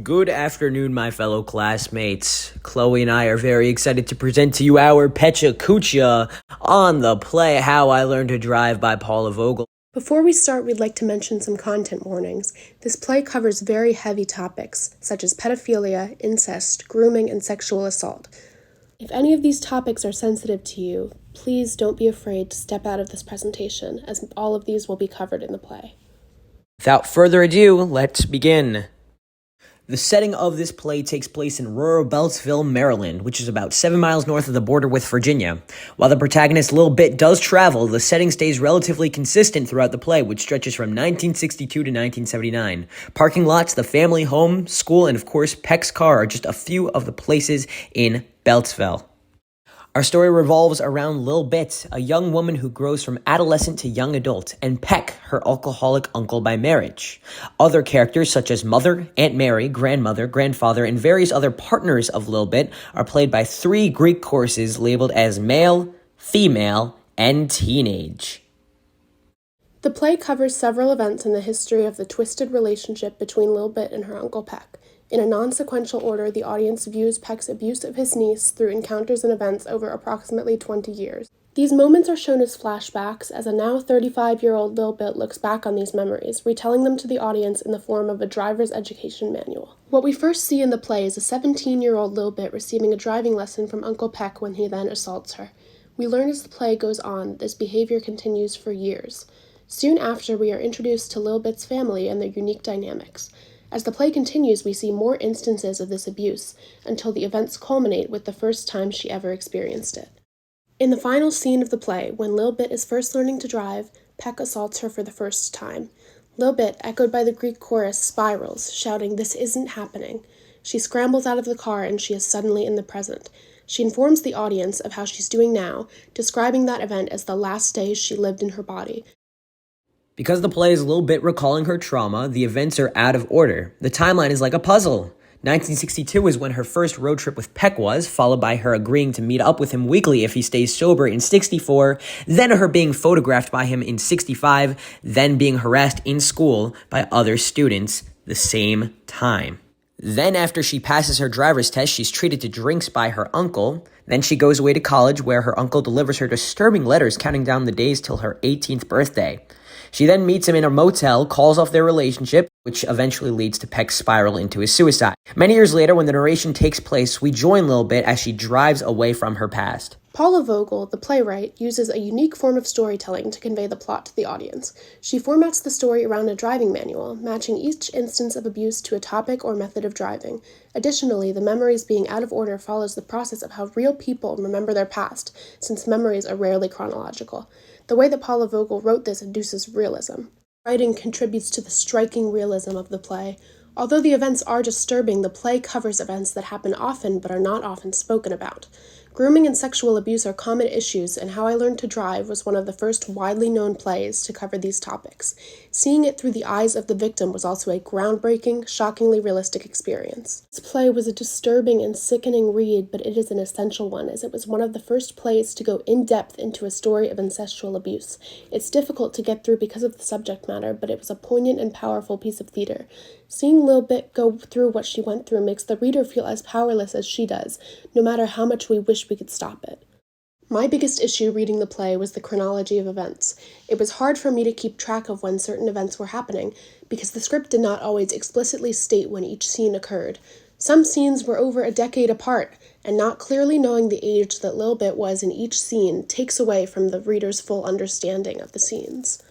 Good afternoon, my fellow classmates. Chloe and I are very excited to present to you our pecha kucha on the play How I Learned to Drive by Paula Vogel. Before we start, we'd like to mention some content warnings. This play covers very heavy topics, such as pedophilia, incest, grooming, and sexual assault. If any of these topics are sensitive to you, please don't be afraid to step out of this presentation, as all of these will be covered in the play. Without further ado, let's begin. The setting of this play takes place in rural Beltsville, Maryland, which is about 7 miles north of the border with Virginia. While the protagonist Lil Bit does travel, the setting stays relatively consistent throughout the play, which stretches from 1962 to 1979. Parking lots, the family home, school, and of course Peck's car are just a few of the places in Beltsville. Our story revolves around Lil Bit, a young woman who grows from adolescent to young adult, and Peck, her alcoholic uncle by marriage. Other characters such as Mother, Aunt Mary, Grandmother, Grandfather, and various other partners of Lil Bit are played by 3 Greek choruses labeled as male, female, and teenage. The play covers several events in the history of the twisted relationship between Lil Bit and her Uncle Peck. In a non-sequential order, the audience views Peck's abuse of his niece through encounters and events over approximately 20 years. These moments are shown as flashbacks, as a now 35-year-old Lil Bit looks back on these memories, retelling them to the audience in the form of a driver's education manual. What we first see in the play is a 17-year-old Lil Bit receiving a driving lesson from Uncle Peck when he then assaults her. We learn as the play goes on that this behavior continues for years. Soon after, we are introduced to Lil Bit's family and their unique dynamics. As the play continues, we see more instances of this abuse, until the events culminate with the first time she ever experienced it. In the final scene of the play, when Lil Bit is first learning to drive, Peck assaults her for the first time. Lil Bit, echoed by the Greek chorus, spirals, shouting, "This isn't happening." She scrambles out of the car and she is suddenly in the present. She informs the audience of how she's doing now, describing that event as the last days she lived in her body. Because the play is a little bit recalling her trauma, the events are out of order. The timeline is like a puzzle. 1962 is when her first road trip with Peck was, followed by her agreeing to meet up with him weekly if he stays sober in 64, then her being photographed by him in 65, then being harassed in school by other students the same time. Then after she passes her driver's test, she's treated to drinks by her uncle. Then she goes away to college where her uncle delivers her disturbing letters counting down the days till her 18th birthday. She then meets him in a motel, calls off their relationship, which eventually leads to Peck's spiral into his suicide. Many years later, when the narration takes place, we join Lil Bit as she drives away from her past. Paula Vogel, the playwright, uses a unique form of storytelling to convey the plot to the audience. She formats the story around a driving manual, matching each instance of abuse to a topic or method of driving. Additionally, the memories being out of order follows the process of how real people remember their past, since memories are rarely chronological. The way that Paula Vogel wrote this induces realism. Writing contributes to the striking realism of the play. Although the events are disturbing, the play covers events that happen often but are not often spoken about. Grooming and sexual abuse are common issues, and How I Learned to Drive was one of the first widely known plays to cover these topics. Seeing it through the eyes of the victim was also a groundbreaking, shockingly realistic experience. This play was a disturbing and sickening read, but it is an essential one, as it was one of the first plays to go in-depth into a story of incestual abuse. It's difficult to get through because of the subject matter, but it was a poignant and powerful piece of theater. Seeing Lil Bit go through what she went through makes the reader feel as powerless as she does, no matter how much we wish we could stop it. My biggest issue reading the play was the chronology of events. It was hard for me to keep track of when certain events were happening, because the script did not always explicitly state when each scene occurred. Some scenes were over a decade apart, and not clearly knowing the age that Lil Bit was in each scene takes away from the reader's full understanding of the scenes.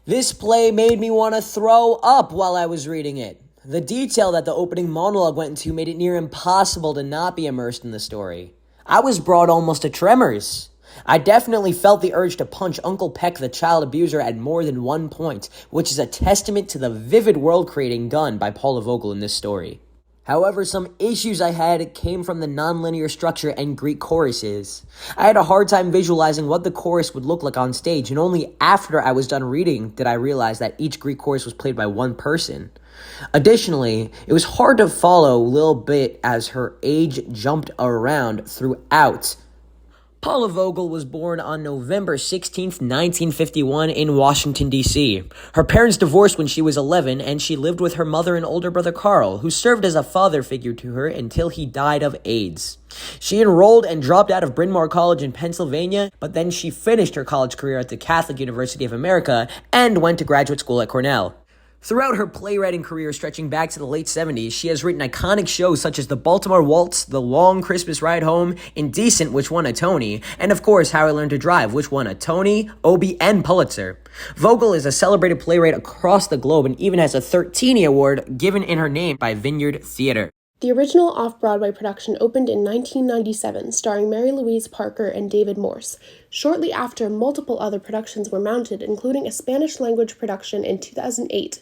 This play made me want to throw up while I was reading it. The detail that the opening monologue went into made it near impossible to not be immersed in the story. I was brought almost to tremors. I definitely felt the urge to punch Uncle Peck, the child abuser, at more than one point, which is a testament to the vivid world creating done by Paula Vogel in this story. However, some issues I had came from the nonlinear structure and Greek choruses. I had a hard time visualizing what the chorus would look like on stage, and only after I was done reading did I realize that each Greek chorus was played by one person. Additionally, it was hard to follow Lil Bit as her age jumped around throughout. Paula Vogel was born on November 16, 1951 in Washington, D.C. Her parents divorced when she was 11, and she lived with her mother and older brother Carl, who served as a father figure to her until he died of AIDS. She enrolled and dropped out of Bryn Mawr College in Pennsylvania, but then she finished her college career at the Catholic University of America and went to graduate school at Cornell. Throughout her playwriting career stretching back to the late 70s, she has written iconic shows such as The Baltimore Waltz, The Long Christmas Ride Home, Indecent, which won a Tony, and of course How I Learned to Drive, which won a Tony, Obie, and Pulitzer. Vogel is a celebrated playwright across the globe and even has a 13E award given in her name by Vineyard Theater. The original off-Broadway production opened in 1997, starring Mary Louise Parker and David Morse. Shortly after, multiple other productions were mounted, including a Spanish-language production in 2008.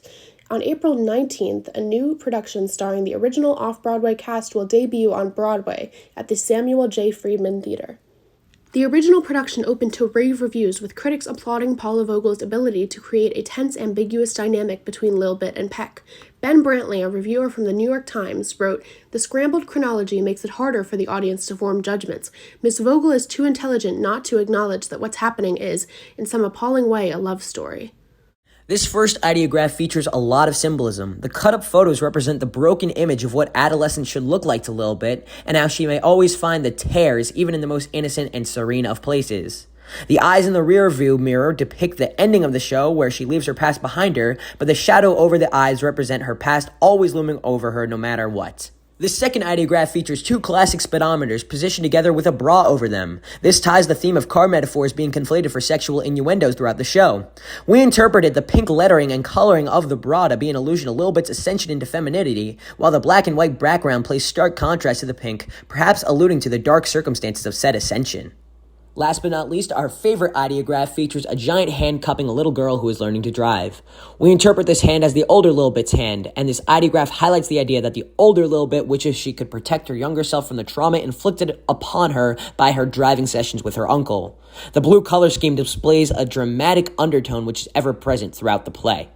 On April 19th, a new production starring the original off-Broadway cast will debut on Broadway at the Samuel J. Friedman Theater. The original production opened to rave reviews, with critics applauding Paula Vogel's ability to create a tense, ambiguous dynamic between Lil Bit and Peck. Ben Brantley, a reviewer from the New York Times, wrote, "The scrambled chronology makes it harder for the audience to form judgments. Miss Vogel is too intelligent not to acknowledge that what's happening is, in some appalling way, a love story." This first ideograph features a lot of symbolism. The cut-up photos represent the broken image of what adolescence should look like to Lil Bit, and how she may always find the tears even in the most innocent and serene of places. The eyes in the rear view mirror depict the ending of the show where she leaves her past behind her, but the shadow over the eyes represent her past always looming over her no matter what. This second ideograph features two classic speedometers positioned together with a bra over them. This ties the theme of car metaphors being conflated for sexual innuendos throughout the show. We interpreted the pink lettering and coloring of the bra to be an allusion to Lil Bit's ascension into femininity, while the black and white background plays stark contrast to the pink, perhaps alluding to the dark circumstances of said ascension. Last but not least, our favorite ideograph features a giant hand cupping a little girl who is learning to drive. We interpret this hand as the older Lil Bit's hand, and this ideograph highlights the idea that the older Lil Bit wishes she could protect her younger self from the trauma inflicted upon her by her driving sessions with her uncle. The blue color scheme displays a dramatic undertone which is ever present throughout the play.